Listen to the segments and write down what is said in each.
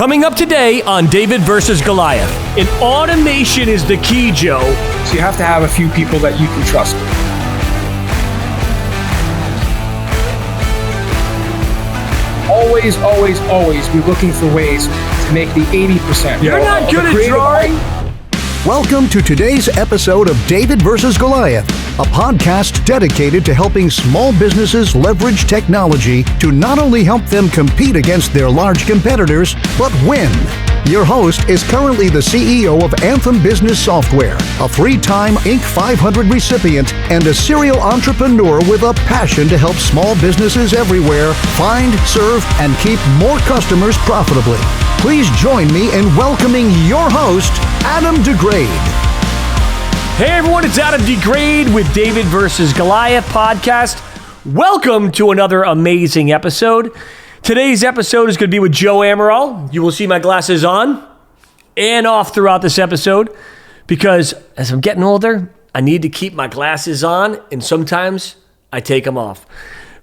Coming up today on David versus Goliath. And automation is the key, Joe. So you have to have a few people that you can trust. Always be looking for ways to make the 80%. You're not good at drawing. Welcome to today's episode of David versus Goliath, a podcast dedicated to helping small businesses leverage technology to not only help them compete against their large competitors, but win. Your host is currently the CEO of Anthem Software, a three-time Inc. 500 recipient, and a serial entrepreneur with a passion to help small businesses everywhere find, serve, and keep more customers profitably. Please join me in welcoming your host, Adam DeGraide. Hey everyone, it's Adam DeGraide with David versus Goliath podcast. Welcome to another amazing episode. Today's episode is going to be with Joe Amaral. You will see my glasses on and off throughout this episode because as I'm getting older, I need to keep my glasses on and sometimes I take them off.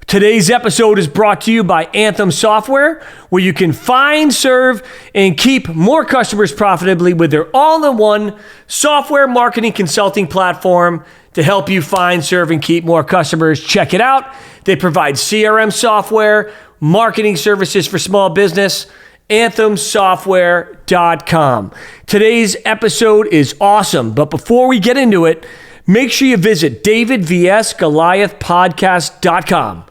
Today's episode is brought to you by Anthem Software, where you can find, serve, and keep more customers profitably with their all-in-one software marketing consulting platform to help you find, serve, and keep more customers. Check it out. They provide CRM software, marketing services for small business, anthemsoftware.com. Today's episode is awesome, but before we get into it, make sure you visit davidvsgoliathpodcast.com.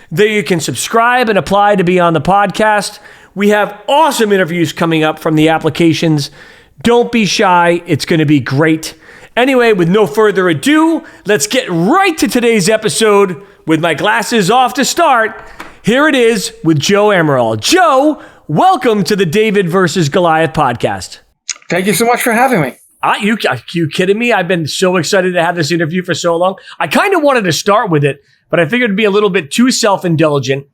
There you can subscribe and apply to be on the podcast. We have awesome interviews coming up from the applications. Don't be shy. It's going to be great. Anyway, with no further ado, let's get right to today's episode with my glasses off to start. Here it is with Joe Amaral. Joe, welcome to the David versus Goliath podcast. Thank you so much for having me. Are you kidding me? I've been so excited to have this interview for so long. I kind of wanted to start with it, but I figured it'd be a little bit too self-indulgent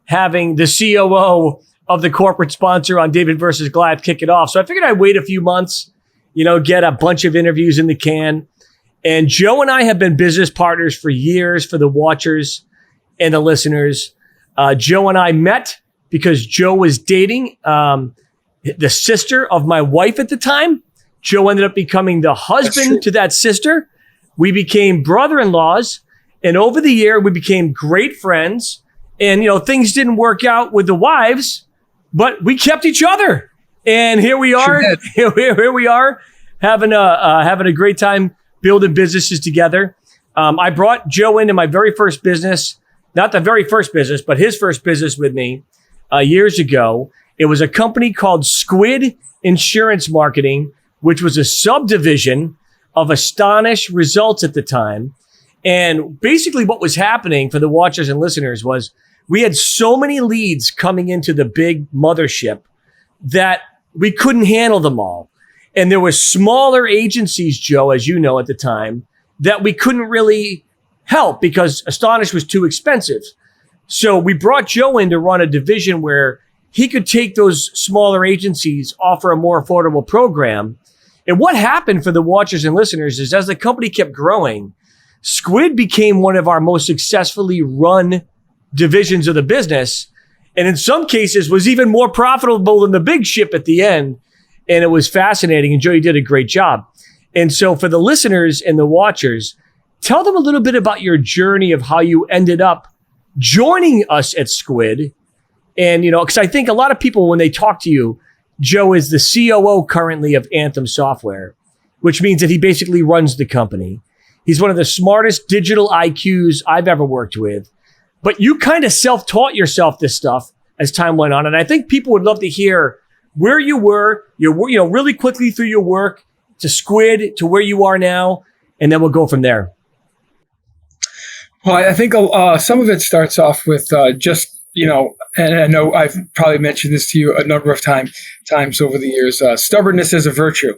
having the COO of the corporate sponsor on David versus Goliath kick it off. So I figured I'd wait a few months, get a bunch of interviews in the can. And Joe and I have been business partners for years for the watchers and the listeners. Joe and I met because Joe was dating the sister of my wife at the time. Joe ended up becoming the husband to that sister. We became brother-in-laws. And over the year, we became great friends. And, things didn't work out with the wives, but we kept each other. And here we are. Here we are having a great time building businesses together. I brought Joe into my very first business. Not the very first business, but his first business with me years ago. It was a company called Squid Insurance Marketing, which was a subdivision of Astonish Results at the time. And basically what was happening for the watchers and listeners was we had so many leads coming into the big mothership that we couldn't handle them all. And there were smaller agencies, Joe, as you know at the time, that we couldn't really help because Astonish was too expensive. So we brought Joe in to run a division where he could take those smaller agencies, offer a more affordable program. And what happened for the watchers and listeners is as the company kept growing, Squid became one of our most successfully run divisions of the business. And in some cases was even more profitable than the big ship at the end. And it was fascinating. And Joe, you did a great job. And so for the listeners and the watchers, tell them a little bit about your journey of how you ended up joining us at Squid. And, because I think a lot of people, when they talk to you, Joe is the COO currently of Anthem Software, which means that he basically runs the company. He's one of the smartest digital IQs I've ever worked with. But you kind of self-taught yourself this stuff as time went on. And I think people would love to hear where you were, really quickly through your work to Squid, to where you are now, and then we'll go from there. Well, I think some of it starts off with and I know I've probably mentioned this to you a number of times over the years, stubbornness is a virtue.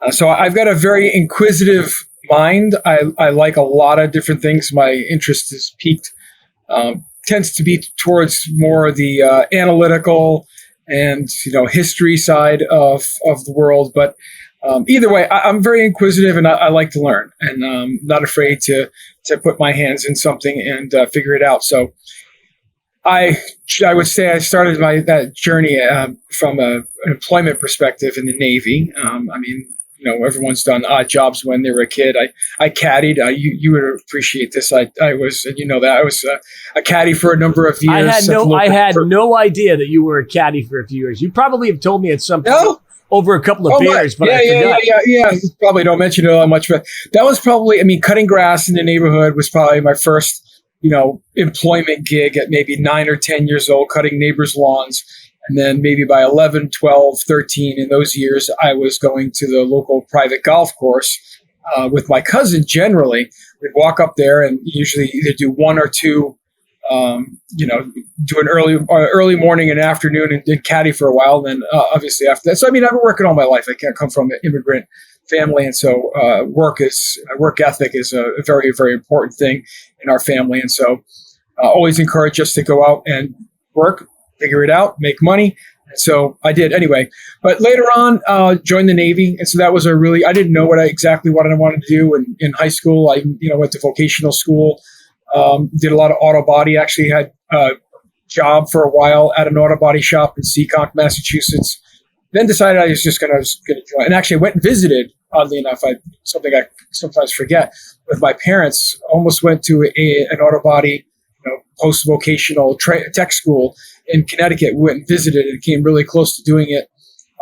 So I've got a very inquisitive mind. I like a lot of different things. My interest is piqued, tends to be towards more the analytical and history side of the world. But either way, I'm very inquisitive and I like to learn, and I'm not afraid to put my hands in something and figure it out. So I would say I started that journey from an employment perspective in the Navy. I mean, everyone's done odd jobs when they were a kid. I caddied. You would appreciate this. I was, and I was a caddy for a number of years. I had no idea that you were a caddy for a few years. You probably have told me at some point over a couple of beers, but I forgot. Yeah. You probably don't mention it all that much, but that was probably, cutting grass in the neighborhood was probably my first, employment gig at maybe 9 or 10 years old, cutting neighbors' lawns. And then maybe by 11, 12, 13, in those years, I was going to the local private golf course with my cousin generally. We'd walk up there and usually either do one or two, do an early morning and afternoon and did caddy for a while. And then obviously after that. So, I've been working all my life. I come from an immigrant family. And so work ethic is a very, very important thing in our family. And so always encourage us to go out and work, figure it out, make money. And so I did anyway. But later on, joined the Navy. And so that was I didn't know exactly what I wanted to do in high school. I, went to vocational school, did a lot of auto body, actually had a job for a while at an auto body shop in Seekonk, Massachusetts. Then decided I was just going to join. And actually went and visited, oddly enough, something I sometimes forget, with my parents. Almost went to an auto body, post-vocational tech school in Connecticut. We went and visited and came really close to doing it.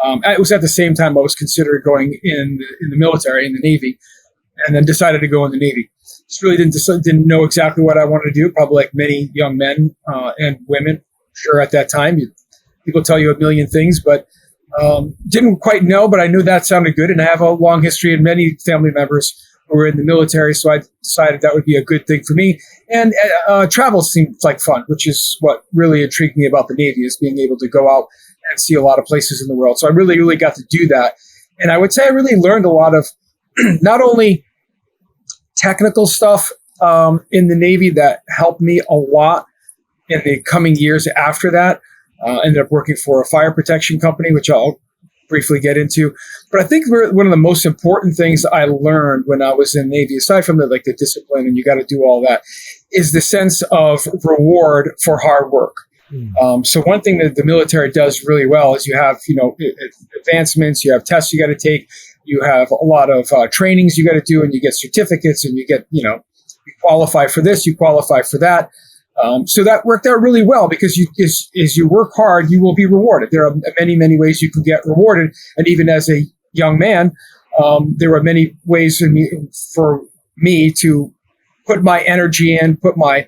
It was at the same time I was considering going in the military, in the Navy, and then decided to go in the Navy. Just really didn't know exactly what I wanted to do, probably like many young men and women, sure, at that time. People tell you a million things, but didn't quite know, but I knew that sounded good. And I have a long history and many family members who were in the military, so I decided that would be a good thing for me. And travel seemed like fun, which is what really intrigued me about the Navy, is being able to go out and see a lot of places in the world. So I really, really got to do that. And I would say I really learned a lot of not only technical stuff in the Navy that helped me a lot in the coming years after that. Ended up working for a fire protection company, which I'll briefly get into. But I think one of the most important things I learned when I was in the Navy, aside from the discipline and you got to do all that, is the sense of reward for hard work. So one thing that the military does really well is you have, advancements, you have tests you got to take, you have a lot of trainings you got to do, and you get certificates, and you get, you qualify for this, you qualify for that. So that worked out really well, because as you work hard, you will be rewarded. There are many, many ways you can get rewarded. And even as a young man, there were many ways for me to put my energy in, put my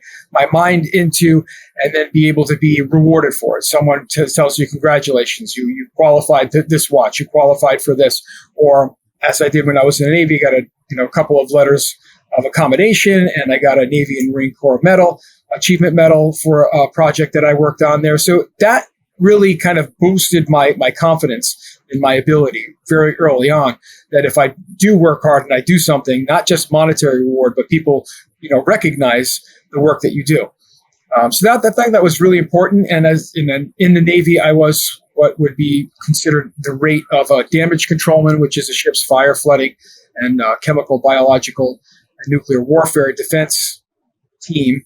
mind into, and then be able to be rewarded for it. Someone tells you, congratulations, you qualified this watch, you qualified for this. Or as I did when I was in the Navy, got a couple of letters of accommodation, and I got a Navy and Marine Corps achievement medal for a project that I worked on there. So that really kind of boosted my confidence in my ability very early on, that if I do work hard and I do something, not just monetary reward, but people, recognize the work that you do. So that was really important. And as in the Navy, I was what would be considered the rate of a damage controlman, which is a ship's fire, flooding, and chemical, biological, and nuclear warfare defense team.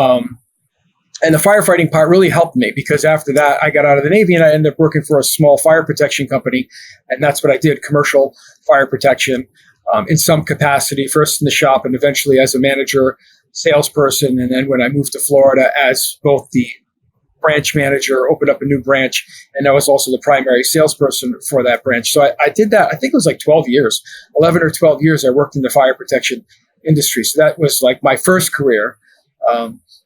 And the firefighting part really helped me, because after that, I got out of the Navy and I ended up working for a small fire protection company. And that's what I did, commercial fire protection in some capacity, first in the shop and eventually as a manager, salesperson. And then when I moved to Florida, as both the branch manager, opened up a new branch, and I was also the primary salesperson for that branch. So I did that, I think it was like 12 years, 11 or 12 years I worked in the fire protection industry. So that was like my first career.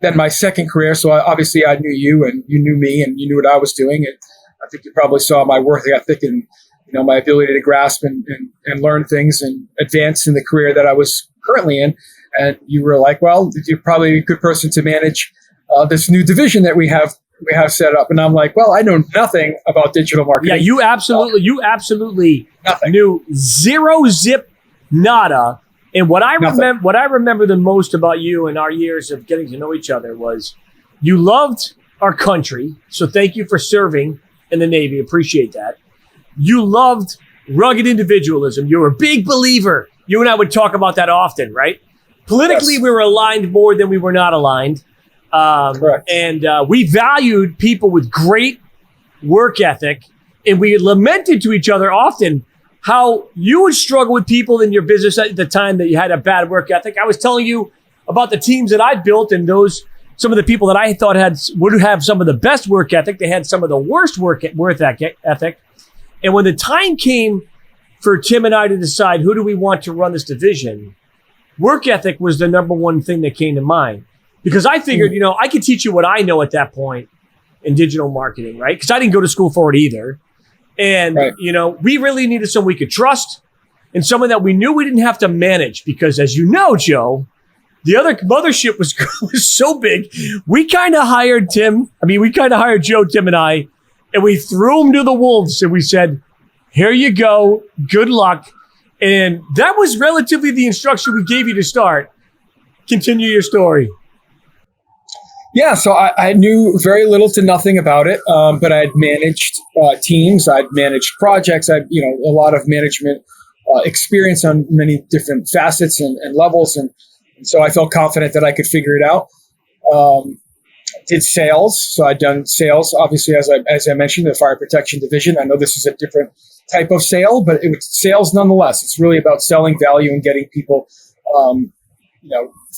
Then my second career, so obviously I knew you and you knew me and you knew what I was doing. And I think you probably saw my work ethic and, my ability to grasp and learn things and advance in the career that I was currently in. And you were like, well, you're probably a good person to manage this new division that we have set up. And I'm like, well, I know nothing about digital marketing. Yeah, you absolutely knew zero zip nada. And what I remember the most about you and our years of getting to know each other was you loved our country. So thank you for serving in the Navy. Appreciate that. You loved rugged individualism. You were a big believer. You and I would talk about that often, right? Politically, yes. We were aligned more than we were not aligned. Correct. And we valued people with great work ethic, and we lamented to each other often how you would struggle with people in your business at the time that you had a bad work ethic. I was telling you about the teams that I built, and some of the people that I thought would have some of the best work ethic. They had some of the worst work ethic. And when the time came for Tim and I to decide who do we want to run this division, work ethic was the number one thing that came to mind. Because I figured, I could teach you what I know at that point in digital marketing, right? Because I didn't go to school for it either. And, right. We really needed someone we could trust and someone that we knew we didn't have to manage. Because as you know, Joe, the other mothership was so big. We kind of hired Tim. We kind of hired Joe, Tim, and I, and we threw him to the wolves. And we said, here you go. Good luck. And that was relatively the instruction we gave you to start. Continue your story. Yeah, so I knew very little to nothing about it, but I had managed teams, I'd managed projects, a lot of management experience on many different facets and levels, and so I felt confident that I could figure it out. Did sales, so I'd done sales, obviously, as I mentioned, the fire protection division. I know this is a different type of sale, but it was sales nonetheless. It's really about selling value and getting people,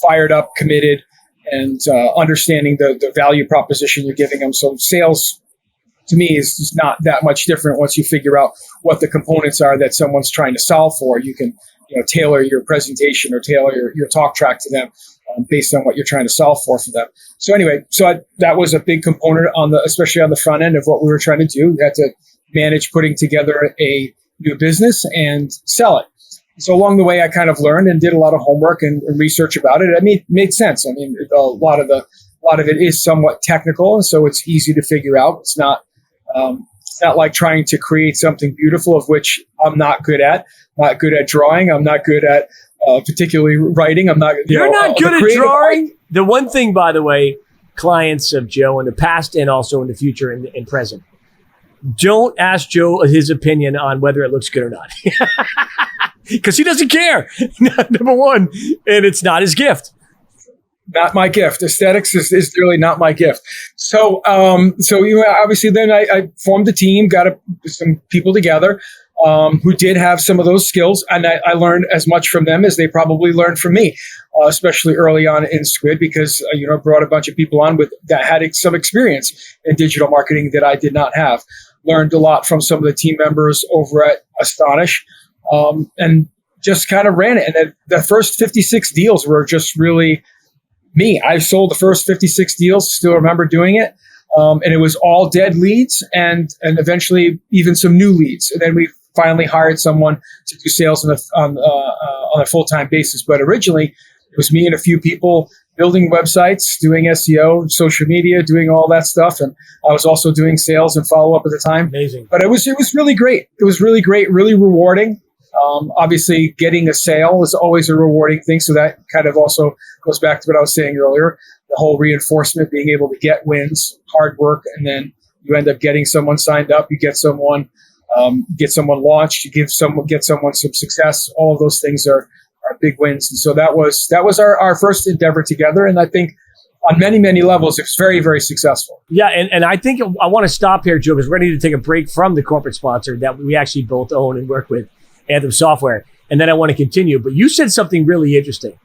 fired up, committed, and understanding the value proposition you're giving them. So sales, to me, is just not that much different once you figure out what the components are that someone's trying to solve for. You can tailor your presentation or tailor your talk track to them based on what you're trying to solve for them. So anyway, that was a big component especially on the front end of what we were trying to do. We had to manage putting together a new business and sell it. So along the way, I kind of learned and did a lot of homework and research about it. It made sense. A lot of it is somewhat technical, and so it's easy to figure out. It's not like trying to create something beautiful, of which I'm not good at. Not good at drawing. I'm not good at particularly writing. I'm not. You're not good at drawing. The one thing, by the way, clients of Joe in the past and also in the future and present, don't ask Joe his opinion on whether it looks good or not. Because he doesn't care, number one, and it's not his gift. Not my gift. Aesthetics is really not my gift. So obviously then I formed a team, got some people together who did have some of those skills, and I learned as much from them as they probably learned from me, especially early on in Squid, because brought a bunch of people on that had some experience in digital marketing that I did not have. Learned a lot from some of the team members over at Astonish. And just kind of ran it. And the first 56 deals were just really me. I sold the first 56 deals, still remember doing it. And it was all dead leads and eventually even some new leads. And then we finally hired someone to do sales on a full-time basis. But originally it was me and a few people building websites, doing SEO, social media, doing all that stuff. And I was also doing sales and follow-up at the time. Amazing. But it was really great. It was really great, really rewarding. Obviously, getting a sale is always a rewarding thing. So that kind of also goes back to what I was saying earlier, the whole reinforcement, being able to get wins, hard work, and then you end up getting someone signed up, you get someone launched, you get someone some success. All of those things are big wins. And so that was our first endeavor together. And I think on many, many levels, it was very, very successful. Yeah, and I think I want to stop here, Joe, because we're going to need to take a break from the corporate sponsor that we actually both own and work with, Anthem Software. And then I want to continue. But you said something really interesting.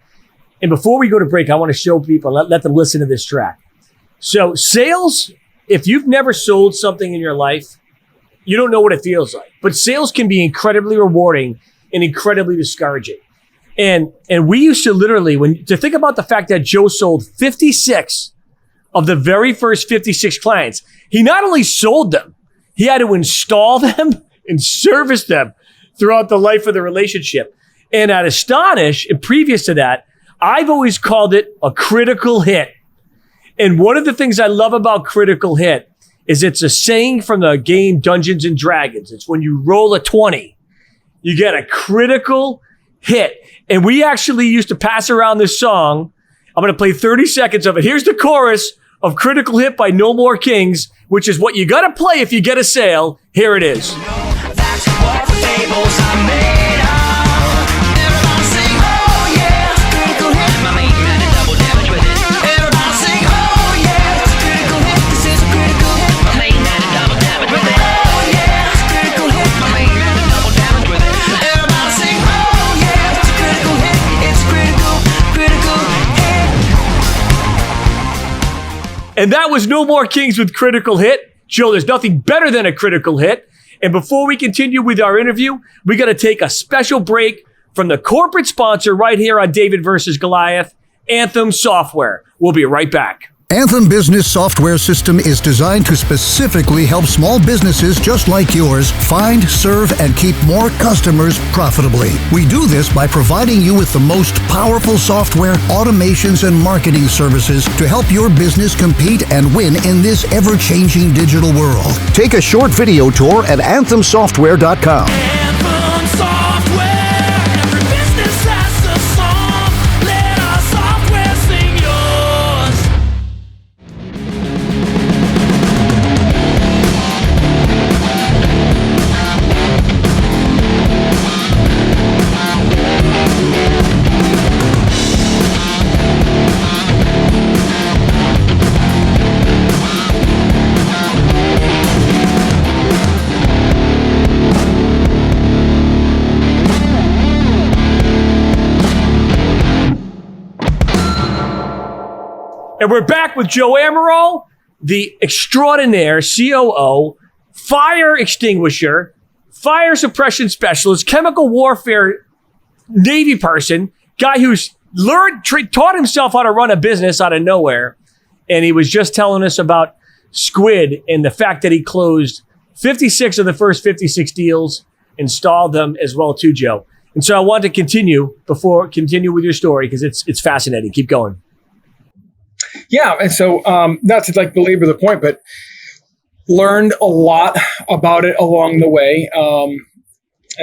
And before we go to break, I want to show people, let them listen to this track. So sales, if you've never sold something in your life, you don't know what it feels like. But sales can be incredibly rewarding and incredibly discouraging. And we used to literally, to think about the fact that Joe sold 56 of the very first 56 clients. He not only sold them, he had to install them and service them throughout the life of the relationship. And at Astonish, and previous to that, I've always called it a critical hit. And one of the things I love about critical hit is it's a saying from the game Dungeons and Dragons. It's when you roll a 20, you get a critical hit. And we actually used to pass around this song. I'm going to play 30 seconds of it. Here's the chorus of Critical Hit by No More Kings, which is what you got to play if you get a sale. Here it is. That's what fables are made of. Everybody sing, oh yeah, critical hit. My main man, double damage with it. Everybody sing, oh And that was No More Kings with Critical Hit. Joe, there's nothing better than a critical hit. And before we continue with our interview, we got to take a special break from the corporate sponsor right here on David versus Goliath, Anthem Software. We'll be right back. Anthem Business Software System is designed to specifically help small businesses just like yours find, serve, and keep more customers profitably. We do this by providing you with the most powerful software, automations, and marketing services to help your business compete and win in this ever-changing digital world. Take a short video tour at anthemsoftware.com. Anthem Software. Every business has a song. Let our software sing yours. And we're back with Joe Amaral, the extraordinaire COO, fire extinguisher, fire suppression specialist, chemical warfare Navy person, guy who's taught himself how to run a business out of nowhere. And he was just telling us about Squid and the fact that he closed 56 of the first 56 deals, installed them as well too, Joe. And so I want to continue with your story because it's fascinating. Keep going. Yeah, and so not to like belabor the point, but learned a lot about it along the way, and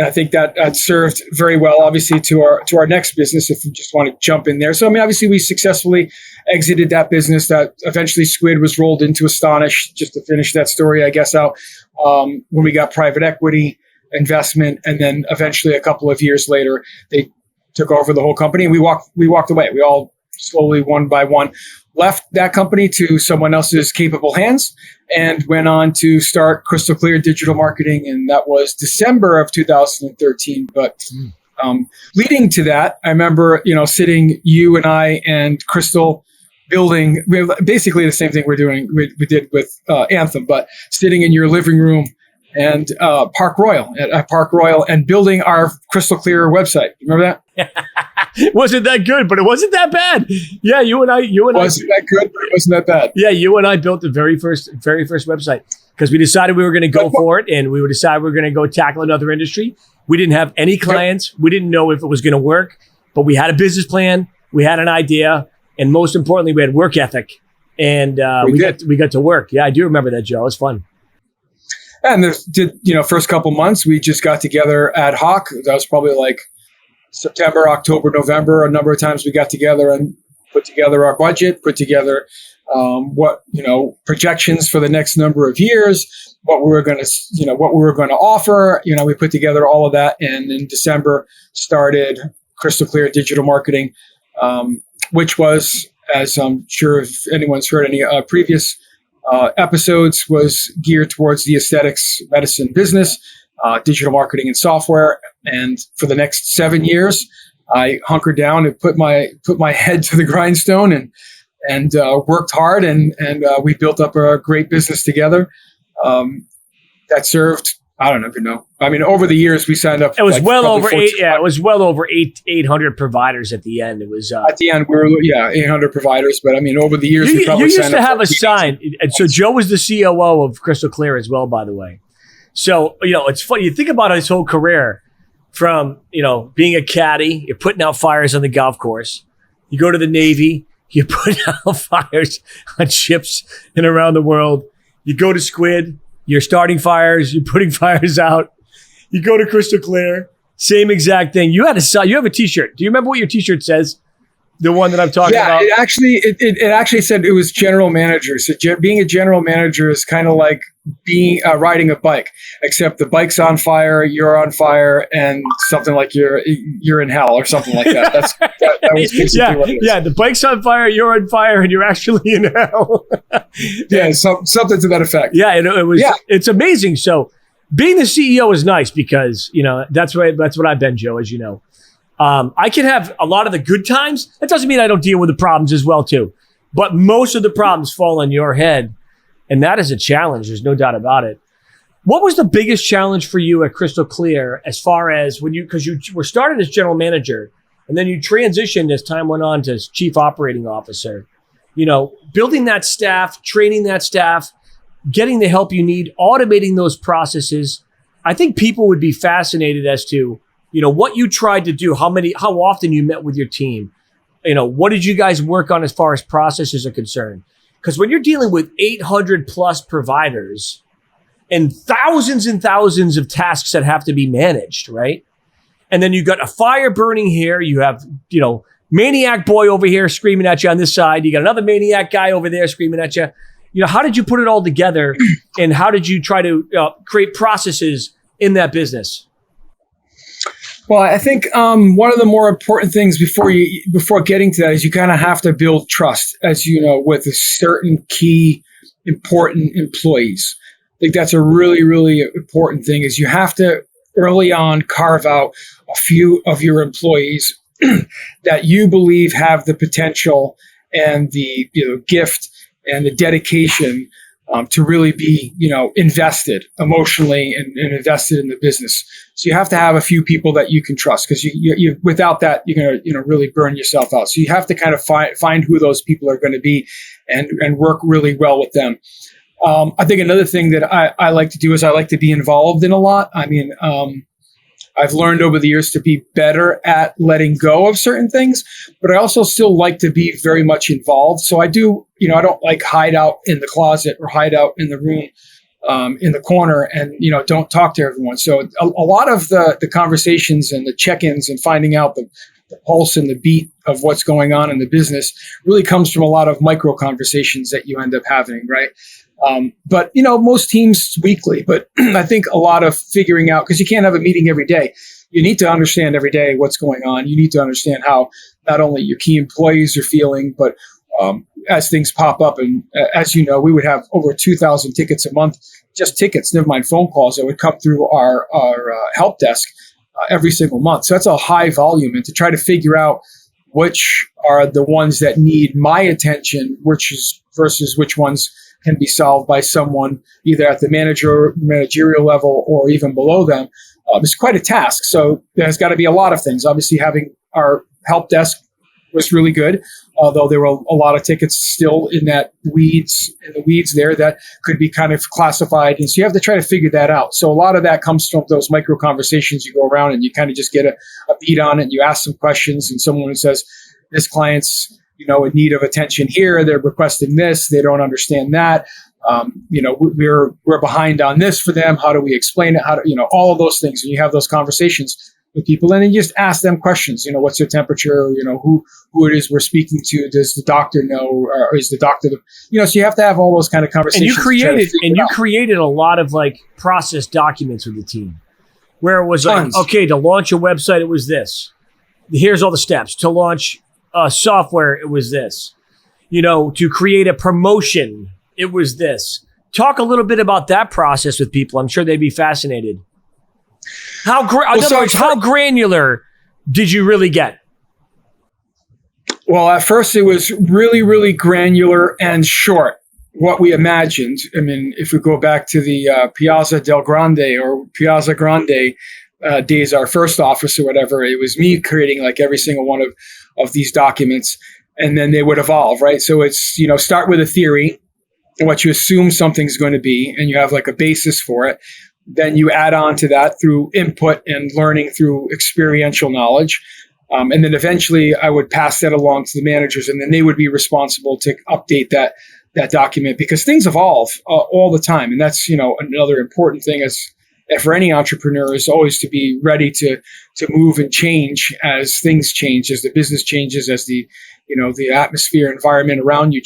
I think that served very well, obviously, to our next business. If you just want to jump in there, so I mean, obviously, we successfully exited that business. That eventually Squid was rolled into Astonish. Just to finish that story, I guess out when we got private equity investment, and then eventually a couple of years later, they took over the whole company, and we walked away. We all slowly, one by one, left that company to someone else's capable hands and went on to start Crystal Clear Digital Marketing. And that was December of 2013. But leading to that, I remember, sitting, you and I and Crystal building basically the same thing we did with Anthem, but sitting in your living room and at Park Royal and building our Crystal Clear website. Remember that? It wasn't that good, but it wasn't that bad. Yeah, you and I wasn't that good, but it wasn't that bad. Yeah, you and I built the very first website because we decided we were going to go for it, and we decided we were going to go tackle another industry. We didn't have any clients. We didn't know if it was going to work, but we had a business plan. We had an idea, and most importantly, we had work ethic, and we got to work. Yeah, I do remember that, Joe. It was fun. And first couple months, we just got together ad hoc. That was probably like September, October, November. A number of times we got together and put together our budget, put together projections for the next number of years, what we were going to offer. We put together all of that, and in December started Crystal Clear Digital Marketing, which was, as I'm sure if anyone's heard any previous episodes, was geared towards the aesthetics medicine business, digital marketing and software. And for the next 7 years, I hunkered down and put my head to the grindstone and worked hard, and we built up a great business together that served, I don't even know. I mean, over the years we signed up. It was well over 800 providers at the end. It was at the end we were 800 providers, but I mean over the years we probably you used to have a sign. And so Joe was the COO of Crystal Clear as well, by the way. So it's funny. You think about his whole career from being a caddy, you're putting out fires on the golf course. You go to the Navy, you put out fires on ships and around the world. You go to Squid, you're starting fires, you're putting fires out. You go to Crystal Clear, same exact thing. You have a T-shirt. Do you remember what your T-shirt says? The one that I'm talking about? Yeah, it actually said it was general manager. So being a general manager is kind of like being riding a bike, except the bike's on fire, you're on fire, and something like you're in hell or something like that. That was basically what it is. Yeah, the bike's on fire, you're on fire, and you're actually in hell. Yeah, something to that effect. Yeah, it was. Yeah. It's amazing. So being the CEO is nice because that's what I've been, Joe, as you know. I can have a lot of the good times. That doesn't mean I don't deal with the problems as well too. but most of the problems fall on your head. And that is a challenge. There's no doubt about it. What was the biggest challenge for you at Crystal Clear as far as because you were started as general manager and then you transitioned as time went on to chief operating officer, building that staff, training that staff, getting the help you need, automating those processes. I think people would be fascinated as to, what you tried to do, how often you met with your team, what did you guys work on as far as processes are concerned? Because when you're dealing with 800 plus providers and thousands of tasks that have to be managed, right? And then you got a fire burning here. You have, maniac boy over here screaming at you on this side. You got another maniac guy over there screaming at you. How did you put it all together and how did you try to create processes in that business? Well, I think one of the more important things before getting to that is you kind of have to build trust, as you know, with a certain key important employees. I think that's a really, really important thing is you have to early on carve out a few of your employees that you believe have the potential and the gift and the dedication to really be, invested emotionally and invested in the business. So you have to have a few people that you can trust because you without that, you're going to, really burn yourself out. So you have to kind of find who those people are going to be and work really well with them. I think another thing that I like to do is I like to be involved in a lot. I mean, I've learned over the years to be better at letting go of certain things, but I also still like to be very much involved. So I do, I don't like hide out in the closet or hide out in the room in the corner and, don't talk to everyone. So a lot of the conversations and the check-ins and finding out the pulse and the beat of what's going on in the business really comes from a lot of micro conversations that you end up having, right? But most teams weekly, but I think a lot of figuring out, because you can't have a meeting every day. You need to understand every day what's going on. You need to understand how not only your key employees are feeling, but as things pop up. And as you know, we would have over 2,000 tickets a month, just tickets, never mind phone calls that would come through our help desk every single month. So that's a high volume. And to try to figure out which are the ones that need my attention, versus which ones can be solved by someone either at the managerial level or even below them, is quite a task. So there's got to be a lot of things. Obviously, having our help desk was really good, although there were a lot of tickets still in the weeds there that could be kind of classified. And so you have to try to figure that out. So a lot of that comes from those micro conversations. You go around and you kind of just get a beat on it. And you ask some questions and someone says, this client's in need of attention here. They're requesting this. They don't understand that. We're behind on this for them. How do we explain it? How do, all of those things. And you have those conversations with people and then you just ask them questions. What's their temperature? Who it is we're speaking to? Does the doctor know? Or is the doctor, so you have to have all those kind of conversations. And you created a lot of process documents with the team where it was Tons. To launch a website, it was this. Here's all the steps. To launch software, it was this. To create a promotion, it was this. Talk a little bit about that process with people. I'm sure they'd be fascinated. How granular did you really get? Well, at first it was really, really granular and short, what we imagined. I mean, if we go back to the Piazza del Grande or Piazza Grande days, our first office or whatever, it was me creating every single one of these documents, and then they would evolve, right? So it's, start with a theory, what you assume something's going to be, and you have a basis for it. Then you add on to that through input and learning through experiential knowledge. And then eventually I would pass that along to the managers, and then they would be responsible to update that document, because things evolve all the time. And that's, another important thing for any entrepreneur is always to be ready to move and change as things change, as the business changes, as the atmosphere, environment around you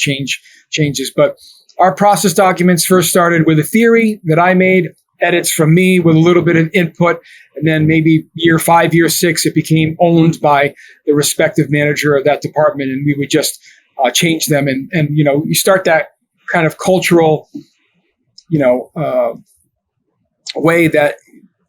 changes. But our process documents first started with a theory that I made, edits from me with a little bit of input. And then maybe year 5, year 6, it became owned by the respective manager of that department. And we would just change them. And you start that kind of cultural, way that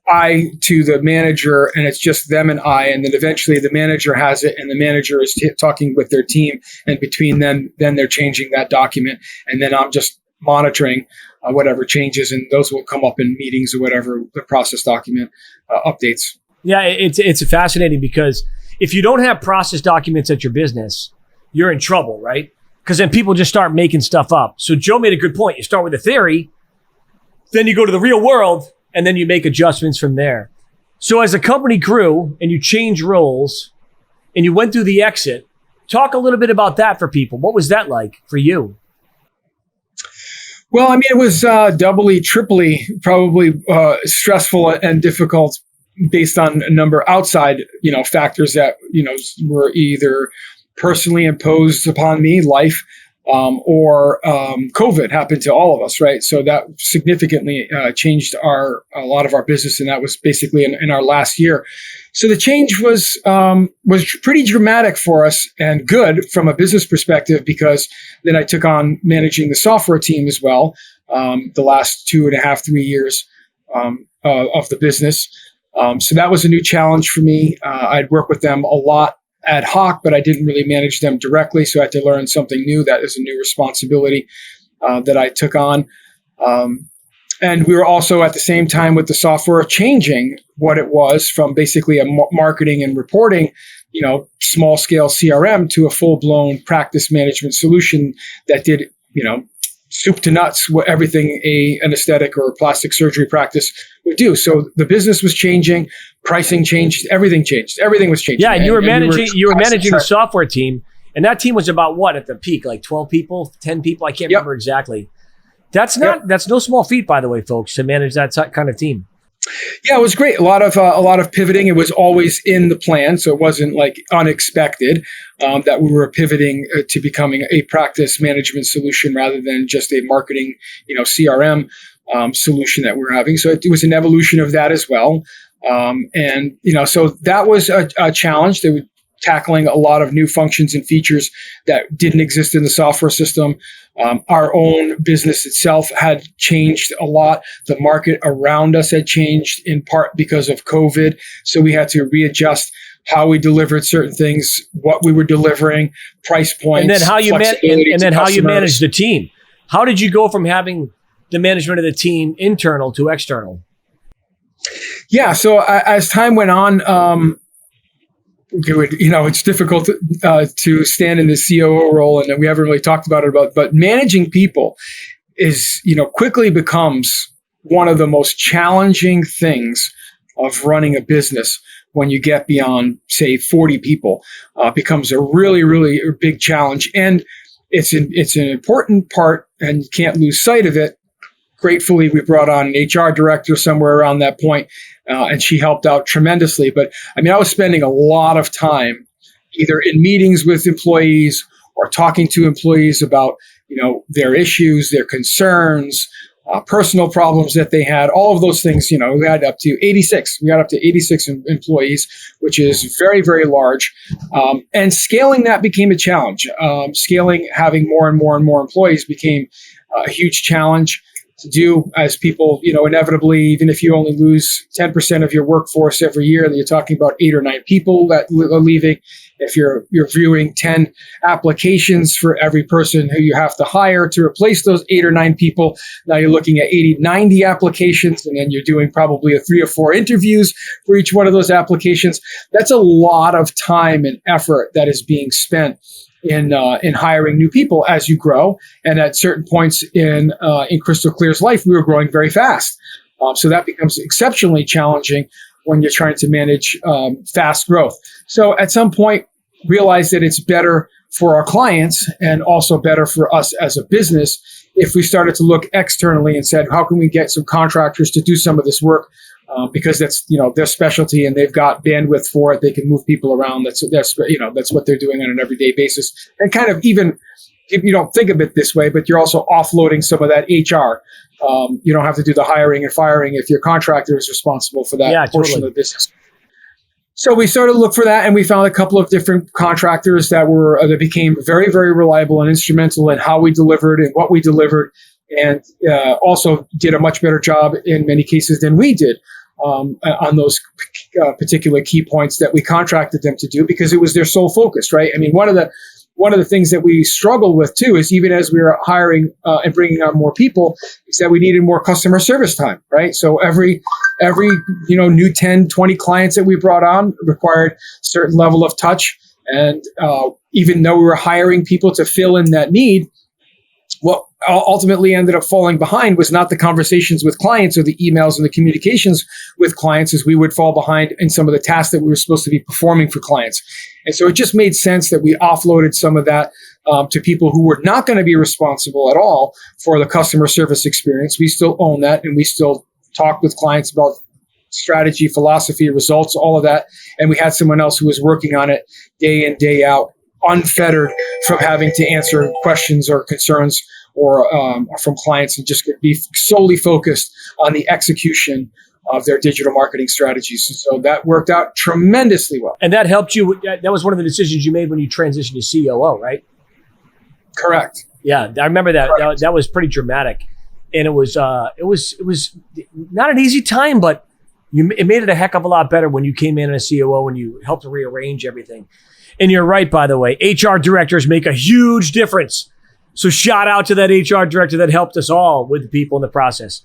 I to the manager, and it's just them and I, and then eventually the manager has it, and the manager is talking with their team, and between them, then they're changing that document, and then I'm just monitoring whatever changes, and those will come up in meetings or whatever, the process document updates. Yeah, it's fascinating because if you don't have process documents at your business, you're in trouble, right? Because then people just start making stuff up. So Joe made a good point. You start with a theory, then you go to the real world, and then you make adjustments from there. So as the company grew and you changed roles and you went through the exit, talk a little bit about that for people. What was that like for you? Well, I mean, it was doubly, triply, probably stressful and difficult based on a number outside, factors that, were either personally imposed upon me, life, or COVID happened to all of us, right? So that significantly changed a lot of our business, and that was basically in our last year. So the change was pretty dramatic for us and good from a business perspective, because then I took on managing the software team as well, the last 2.5, 3 years of the business. So that was a new challenge for me. I'd work with them a lot ad hoc, but I didn't really manage them directly. So I had to learn something new. That is a new responsibility that I took on. And we were also at the same time with the software changing what it was from basically a marketing and reporting, small scale CRM to a full blown practice management solution that did, soup to nuts, everything an aesthetic or plastic surgery practice would do. So the business was changing, pricing changed, everything changed. Everything was changing. Yeah, and you were managing the software team, and that team was about what at the peak, like 12 people, 10 people? I can't remember exactly. That's no small feat, by the way, folks, to manage that kind of team. Yeah, it was great. A lot of pivoting. It was always in the plan, so it wasn't like unexpected that we were pivoting to becoming a practice management solution rather than just a marketing, CRM solution that we're having. So it was an evolution of that as well. And so that was a challenge. They were tackling a lot of new functions and features that didn't exist in the software system. Our own business itself had changed a lot. The market around us had changed in part because of COVID. So we had to readjust how we delivered certain things, what we were delivering, price points, and then how you how you managed the team. How did you go from having the management of the team internal to external? Yeah, so as time went on, it's difficult to stand in the COO role, and we haven't really talked about it, but managing people is, quickly becomes one of the most challenging things of running a business. When you get beyond, say, 40 people, becomes a really, really big challenge. And it's an important part, and you can't lose sight of it. Gratefully, we brought on an HR director somewhere around that point, and she helped out tremendously. But I was spending a lot of time either in meetings with employees or talking to employees about, their issues, their concerns, personal problems that they had, all of those things. We got up to 86. We got up to 86 employees, which is very, very large. And scaling that became a challenge. Having more and more and more employees became a huge challenge to do, as people, inevitably, even if you only lose 10% of your workforce every year, then you're talking about 8 or 9 people that are leaving. If you're viewing 10 applications for every person who you have to hire to replace those 8 or 9 people, now you're looking at 80, 90 applications, and then you're doing probably 3 or 4 interviews for each one of those applications. That's a lot of time and effort that is being spent in hiring new people as you grow. And at certain points in Crystal Clear's life, we were growing very fast. So that becomes exceptionally challenging when you're trying to manage fast growth. So at some point, realize that it's better for our clients and also better for us as a business if we started to look externally and said, how can we get some contractors to do some of this work? Because that's their specialty, and they've got bandwidth for it. They can move people around. That's what they're doing on an everyday basis. And kind of, even if you don't think of it this way, but you're also offloading some of that HR. You don't have to do the hiring and firing if your contractor is responsible for that portion of the business. So we started to look for that, and we found a couple of different contractors that became very, very reliable and instrumental in how we delivered and what we delivered, and also did a much better job in many cases than we did. on those particular key points that we contracted them to do, because it was their sole focus, right? I mean, one of the things that we struggled with too is, even as we were hiring and bringing on more people, is that we needed more customer service time, right? So every new 10, 20 clients that we brought on required a certain level of touch. And even though we were hiring people to fill in that need, what ultimately ended up falling behind was not the conversations with clients or the emails and the communications with clients, as we would fall behind in some of the tasks that we were supposed to be performing for clients. And so it just made sense that we offloaded some of that to people who were not going to be responsible at all for the customer service experience. We still own that, and we still talk with clients about strategy, philosophy, results, all of that. And we had someone else who was working on it day in, day out, unfettered from having to answer questions or concerns or from clients, and just be solely focused on the execution of their digital marketing strategies. So that worked out tremendously well. And that helped you. That was one of the decisions you made when you transitioned to COO, right? Correct. Yeah, I remember that. That was pretty dramatic, and it was not an easy time, but it made it a heck of a lot better when you came in as COO and you helped to rearrange everything. And you're right, by the way, HR directors make a huge difference. So shout out to that HR director that helped us all with the people in the process.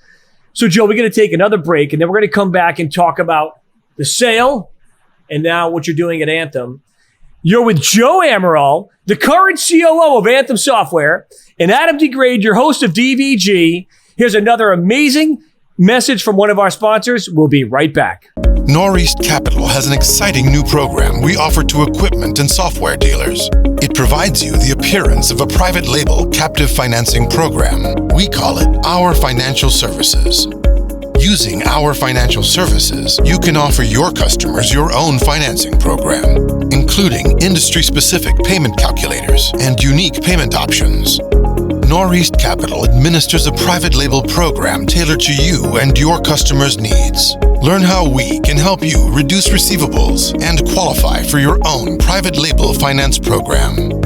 So Joe, we're going to take another break, and then we're going to come back and talk about the sale and now what you're doing at Anthem. You're with Joe Amaral, the current COO of Anthem Software, and Adam DeGraide, your host of DVG. Here's another amazing message from one of our sponsors. We'll be right back. Northeast Capital has an exciting new program we offer to equipment and software dealers. It provides you the appearance of a private label captive financing program. We call it Our Financial Services. Using Our Financial Services, you can offer your customers your own financing program, including industry-specific payment calculators and unique payment options. Northeast Capital administers a private label program tailored to you and your customers' needs. Learn how we can help you reduce receivables and qualify for your own private label finance program.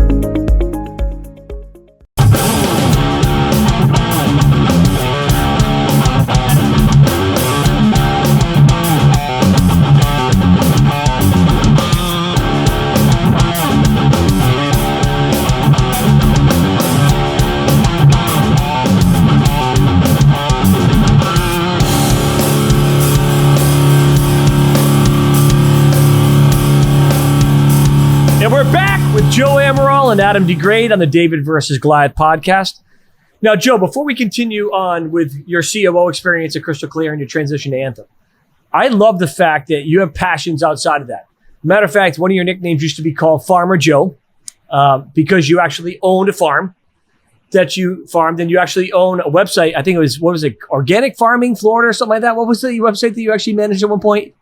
Joe Amaral and Adam DeGraide on the David versus Goliath podcast. Now, Joe, before we continue on with your COO experience at Crystal Clear and your transition to Anthem, I love the fact that you have passions outside of that. Matter of fact, one of your nicknames used to be called Farmer Joe because you actually owned a farm that you farmed, and you actually own a website. I think it was, Organic Farming Florida or something like that? What was the website that you actually managed at one point?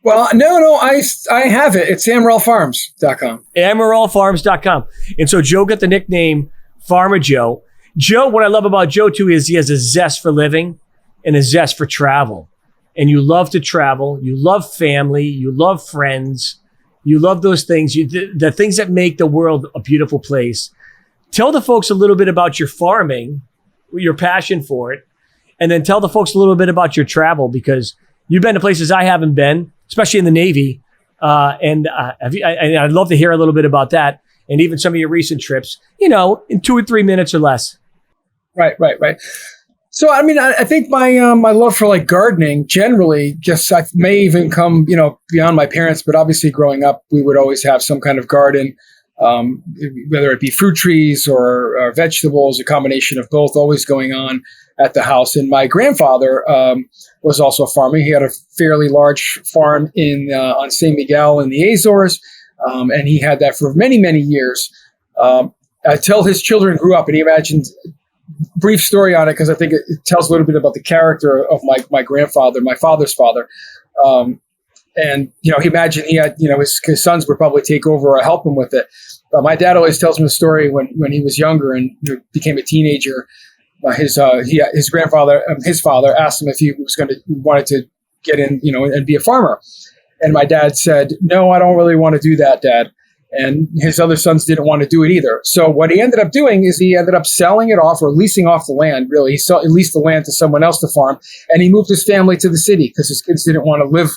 Well, no, I have it. It's amaralfarms.com. Amaralfarms.com. And so Joe got the nickname Farmer Joe. Joe, what I love about Joe too is he has a zest for living and a zest for travel. And you love to travel. You love family. You love friends. You love those things. The things that make the world a beautiful place. Tell the folks a little bit about your farming, your passion for it, and then tell the folks a little bit about your travel, because you've been to places I haven't been, especially in the Navy. And I'd love to hear a little bit about that, and even some of your recent trips, in 2 or 3 minutes or less. Right. So, I mean, I think my love for gardening generally I may even come, beyond my parents, but obviously growing up, we would always have some kind of garden, whether it be fruit trees or vegetables, a combination of both, always going on at the house. And my grandfather was also a farmer. He had a fairly large farm on San Miguel in the Azores, and he had that for many, many years until his children grew up. And he imagined, brief story on it, because I think it tells a little bit about the character of my grandfather, my father's father. And he imagined he had, his sons would probably take over or help him with it. My dad always tells me the story when he was younger and became a teenager. His grandfather, his father, asked him if he wanted to get in, and be a farmer. And my dad said, "No, I don't really want to do that, Dad." And his other sons didn't want to do it either. So what he ended up doing is he ended up selling it off or leasing off the land, really. He leased the land to someone else to farm, and he moved his family to the city because his kids didn't want to live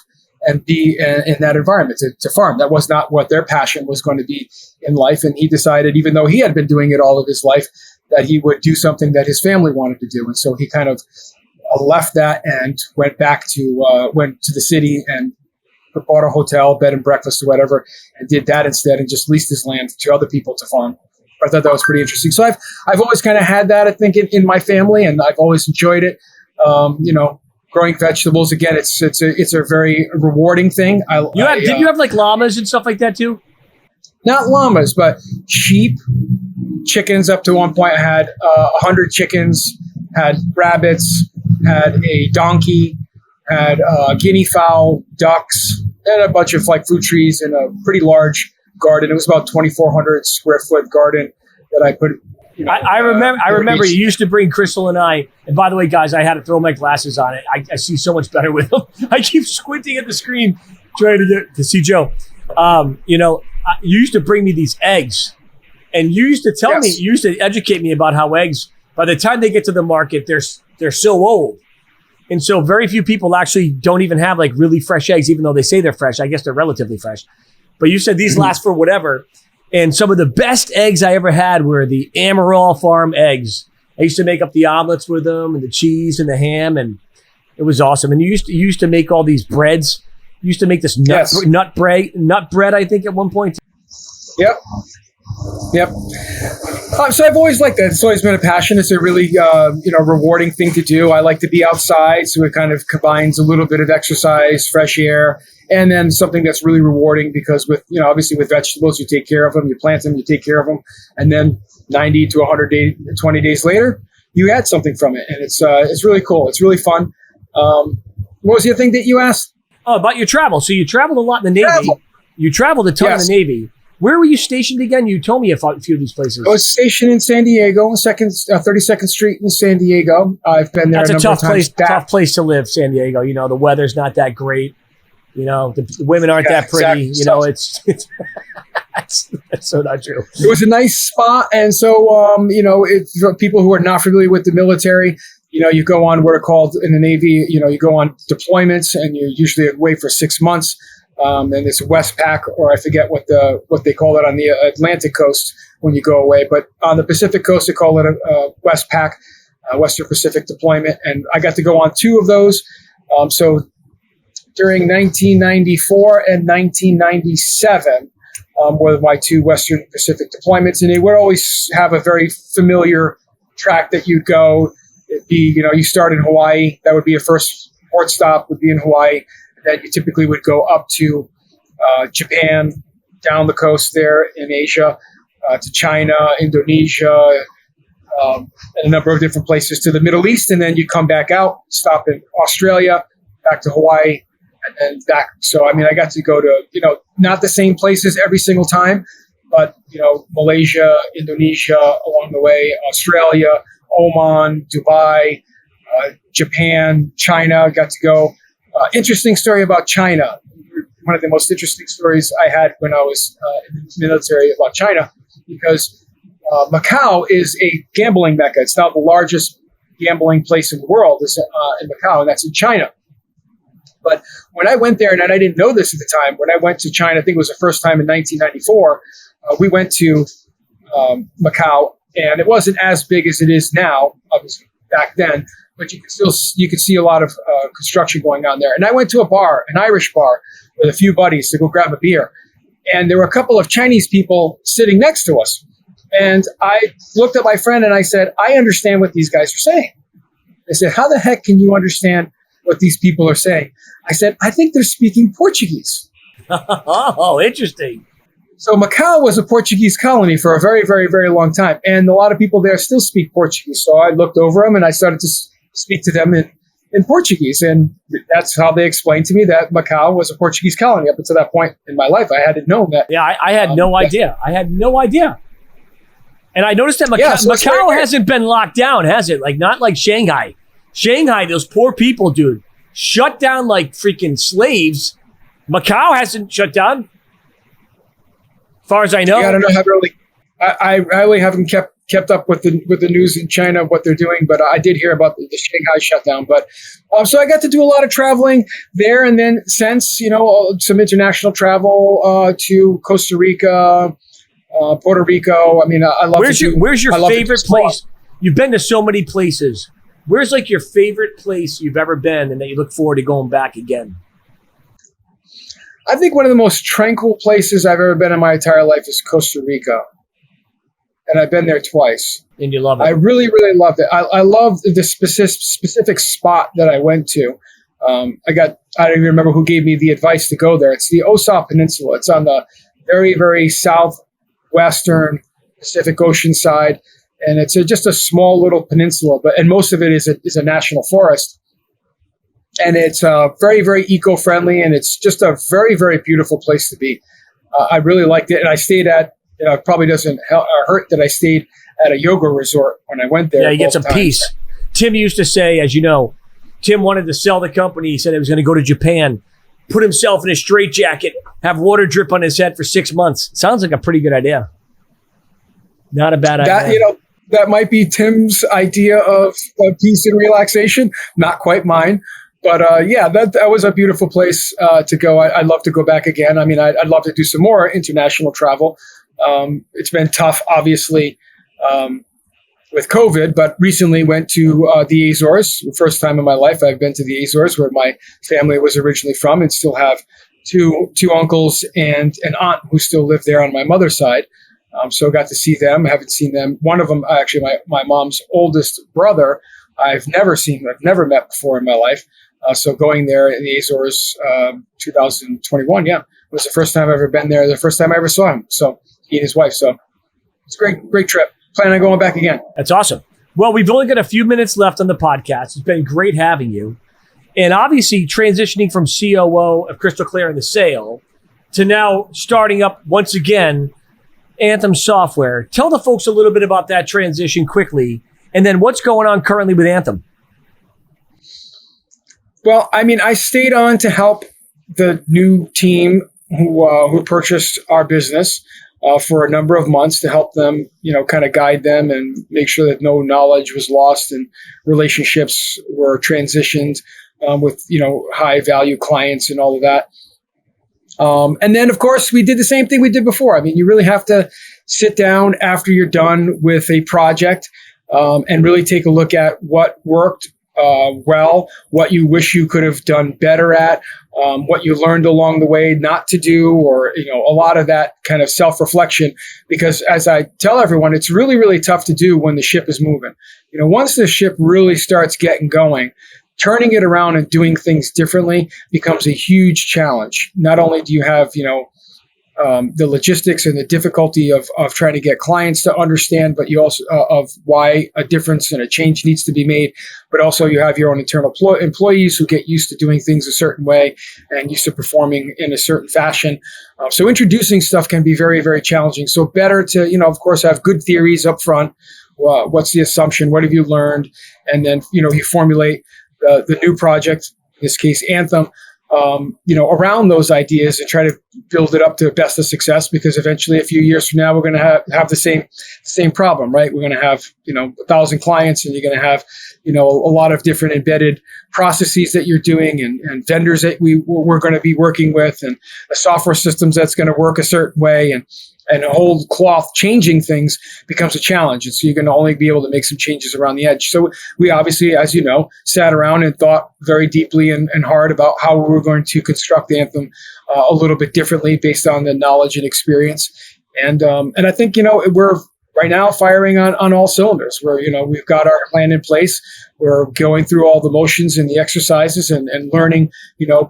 and be in that environment to farm. That was not what their passion was going to be in life. And he decided, even though he had been doing it all of his life, that he would do something that his family wanted to do. And so he kind of left that and went to the city and bought a hotel, bed and breakfast or whatever, and did that instead and just leased his land to other people to farm. I thought that was pretty interesting. So I've always kind of had that, I think, in my family, and I've always enjoyed it. Growing vegetables, again, it's a very rewarding thing. Did you have like llamas and stuff like that too? Not llamas, but sheep, chickens. Up to one point, I had 100 chickens, had rabbits, had a donkey, had guinea fowl, ducks, and a bunch of like fruit trees in a pretty large garden. It was about 2,400 square foot garden that I put. I remember you used to bring Crystal and I. And by the way, guys, I had to throw my glasses on it. I see so much better with them. I keep squinting at the screen trying to get to see Joe. You used to bring me these eggs, and you used to tell me, you used to educate me about how eggs, by the time they get to the market, they're so old. And so very few people actually don't even have like really fresh eggs, even though they say they're fresh. I guess they're relatively fresh. But you said these last for whatever. And some of the best eggs I ever had were the Amaral farm eggs. I used to make up the omelets with them and the cheese and the ham, and it was awesome. And you used to make all these breads. You used to make this nut bread, I think, at one point. Yep. So I've always liked that. It's always been a passion. It's a really, rewarding thing to do. I like to be outside, so it kind of combines a little bit of exercise, fresh air, and then something that's really rewarding because obviously with vegetables, you take care of them, you plant them, you take care of them, and then 90 to 120 days later, you add something from it, and it's really cool. It's really fun. What was the other thing that you asked? Oh, about your travel. So you traveled a lot in the Navy. You traveled a ton in the Navy. Where were you stationed again? You told me a few of these places. I was stationed in San Diego, 32nd Street in San Diego. I've been there. That's a tough place to live, San Diego. The weather's not that great. The women aren't that pretty. Exactly. It's so not true. It was a nice spot, and so for people who are not familiar with the military, you go on what are called in the Navy. You go on deployments, and you're usually away for 6 months. And it's Westpac, or I forget what they call it on the Atlantic coast when you go away. But on the Pacific coast, they call it a Westpac, Western Pacific deployment. And I got to go on 2 of those. So during 1994 and 1997 were my 2 Western Pacific deployments. And they would always have a very familiar track that you'd go. It'd be, you start in Hawaii. That would be your first port stop, would be in Hawaii. That you typically would go up to Japan, down the coast there in Asia, to China, Indonesia, and a number of different places to the Middle East. And then you come back out, stop in Australia, back to Hawaii, and then back. So, I got to go to, not the same places every single time, but, Malaysia, Indonesia along the way, Australia, Oman, Dubai, Japan, China, got to go. Interesting story about China. One of the most interesting stories I had when I was in the military about China, because Macau is a gambling mecca. It's now the largest gambling place in the world is in Macau, and that's in China. But when I went there, and I didn't know this at the time, when I went to China, I think it was the first time in 1994, we went to Macau, and it wasn't as big as it is now, obviously, back then. But you could see a lot of construction going on there. And I went to a bar, an Irish bar, with a few buddies to go grab a beer. And there were a couple of Chinese people sitting next to us. And I looked at my friend and I said, I understand what these guys are saying. I said, how the heck can you understand what these people are saying? I said, I think they're speaking Portuguese. Oh, interesting. So Macau was a Portuguese colony for a very, very, very long time. And a lot of people there still speak Portuguese. So I looked over them and I started to speak to them in Portuguese. And that's how they explained to me that Macau was a Portuguese colony. Up until that point in my life, I hadn't known that. Yeah, I had no idea. I had no idea. And I noticed that Macau hasn't been locked down, has it? Like, not like Shanghai. Shanghai, those poor people, dude, shut down like freaking slaves. Macau hasn't shut down. far as I know. Yeah, I don't know how really. I really haven't kept up with the news in China, what they're doing, but I did hear about the Shanghai shutdown. But so I got to do a lot of traveling there, and then since some international travel to Costa Rica, Puerto Rico. I mean, I love. Where's your favorite place? You've been to so many places. Where's like your favorite place you've ever been, and that you look forward to going back again? I think one of the most tranquil places I've ever been in my entire life is Costa Rica. And I've been there twice. And you love it. I really, really loved it. I love the specific spot that I went to. I don't even remember who gave me the advice to go there. It's the Osa Peninsula. It's on the very, very southwestern Pacific Ocean side. And it's just a small little peninsula, and most of it is a national forest. And it's very, very eco-friendly, and it's just a very, very beautiful place to be. I really liked it. And I stayed at, it probably doesn't hurt that I stayed at a yoga resort when I went there. Yeah, you get some peace. Tim used to say, as you know, Tim wanted to sell the company. He said he was going to go to Japan, put himself in a straitjacket, have water drip on his head for 6 months. Sounds like a pretty good idea. Not a bad idea. That might be Tim's idea of peace and relaxation. Not quite mine. But that was a beautiful place to go. I'd love to go back again. I mean, I'd love to do some more international travel. It's been tough, obviously, with COVID, but recently went to the Azores. The first time in my life I've been to the Azores, where my family was originally from, and still have two uncles and an aunt who still live there on my mother's side. So I got to see them. I haven't seen them. One of them, actually, my mom's oldest brother, I've never met before in my life. So going there in the Azores, 2021, was the first time I've ever been there. The first time I ever saw him. So he and his wife. So it's a great trip. Plan on going back again. That's awesome. Well, we've only got a few minutes left on the podcast. It's been great having you. And obviously transitioning from COO of Crystal Clear and the sale to now starting up once again, Anthem Software. Tell the folks a little bit about that transition quickly. And then what's going on currently with Anthem? Well, I mean, I stayed on to help the new team who purchased our business for a number of months to help them, kind of guide them and make sure that no knowledge was lost and relationships were transitioned with, high value clients and all of that. And then, of course, we did the same thing we did before. I mean, you really have to sit down after you're done with a project and really take a look at what worked well, what you wish you could have done better at, what you learned along the way not to do, or, a lot of that kind of self-reflection. Because as I tell everyone, it's really, really tough to do when the ship is moving. Once the ship really starts getting going, turning it around and doing things differently becomes a huge challenge. Not only do you have, the logistics and the difficulty of trying to get clients to understand, but you also of why a difference and a change needs to be made. But also you have your own internal employees who get used to doing things a certain way and used to performing in a certain fashion. So introducing stuff can be very, very challenging. So better to, of course, have good theories up front. What's the assumption? What have you learned? And then, you formulate the new project, in this case, Anthem, around those ideas and try to build it up to best of success, because eventually a few years from now, we're going to have the same problem, right? We're going to have, 1,000 clients, and you're going to have, a lot of different embedded processes that you're doing and vendors that we're going to be working with, and a software systems that's going to work a certain way, and a whole cloth changing things becomes a challenge. And so you're going to only be able to make some changes around the edge. So we obviously, as you know, sat around and thought very deeply and hard about how we were going to construct Anthem a little bit differently based on the knowledge and experience. And I think, we're right now firing on all cylinders where, we've got our plan in place. We're going through all the motions and the exercises and learning,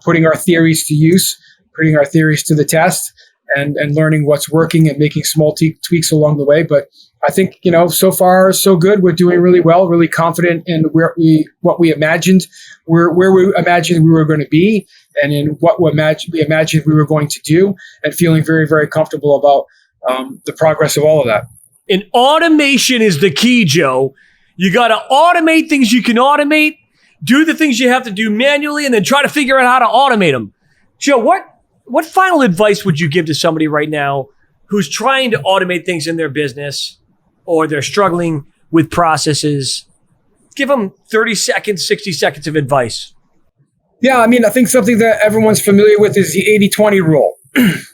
putting our theories to use, putting our theories to the test, and learning what's working and making small tweaks along the way. But I think, so far, so good. We're doing really well, really confident in what we imagined, where we imagined we were going to be, and in what we imagined we were going to do, and feeling very, very comfortable about the progress of all of that. And automation is the key, Joe. You got to automate things you can automate, do the things you have to do manually, and then try to figure out how to automate them. Joe, what final advice would you give to somebody right now who's trying to automate things in their business or they're struggling with processes, give them 30 seconds, 60 seconds of advice. Yeah, I mean, I think something that everyone's familiar with is the 80-20 rule,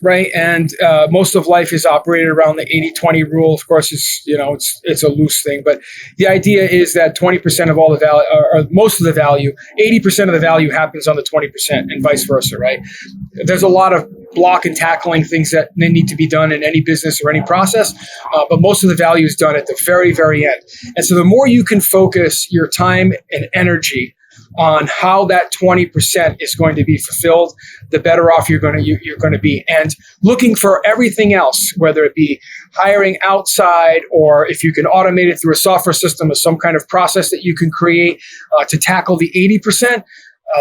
right? And most of life is operated around the 80-20 rule. Of course, it's a loose thing, but the idea is that 20% of all the value, or most of the value, 80% of the value happens on the 20% and vice versa, right? There's a lot of block and tackling things that need to be done in any business or any process, but most of the value is done at the very, very end. And so the more you can focus your time and energy on how that 20% is going to be fulfilled, the better off you're going to be. And looking for everything else, whether it be hiring outside or if you can automate it through a software system or some kind of process that you can create to tackle the 80%,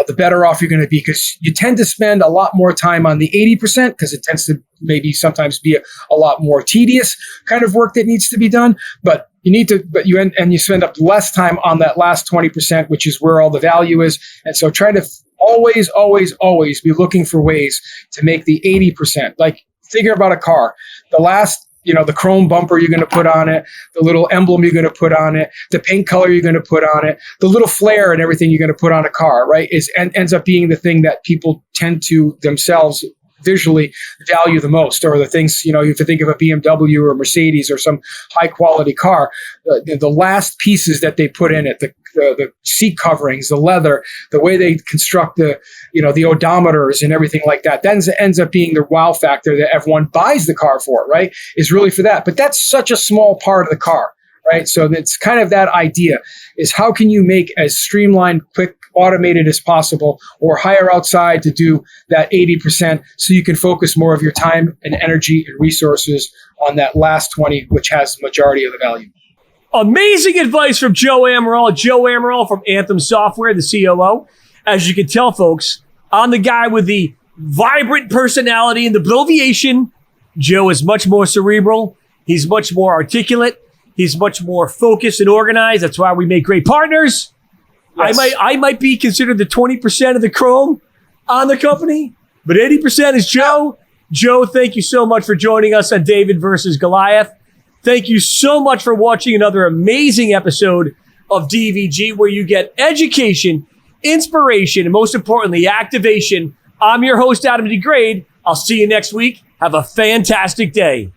the better off you're going to be, because you tend to spend a lot more time on the 80% because it tends to maybe sometimes be a lot more tedious kind of work that needs to be done. But you spend up less time on that last 20%, which is where all the value is. And so try to always, always, always be looking for ways to make the 80%. Like, figure about a car. The last, the chrome bumper you're going to put on it, the little emblem you're going to put on it, the paint color you're going to put on it, the little flare and everything you're going to put on a car, right, ends up being the thing that people tend to themselves visually value the most, or the things, if you think of a BMW or a Mercedes or some high quality car, the last pieces that they put in it, the seat coverings, the leather, the way they construct the odometers and everything like that, then ends up being the wow factor that everyone buys the car for, right, is really for that. But that's such a small part of the car, right? So it's kind of that idea is how can you make as streamlined, quick, automated as possible, or hire outside to do that 80% so you can focus more of your time and energy and resources on that last 20, which has the majority of the value. Amazing advice from Joe Amaral. Joe Amaral from Anthem Software, the COO. As you can tell, folks, I'm the guy with the vibrant personality and the bloviation. Joe is much more cerebral. He's much more articulate. He's much more focused and organized. That's why we make great partners. Yes. I might be considered the 20% of the chrome on the company, but 80% is Joe. Joe, thank you so much for joining us on David versus Goliath. Thank you so much for watching another amazing episode of DVG, where you get education, inspiration, and most importantly, activation. I'm your host, Adam DeGraide. I'll see you next week. Have a fantastic day.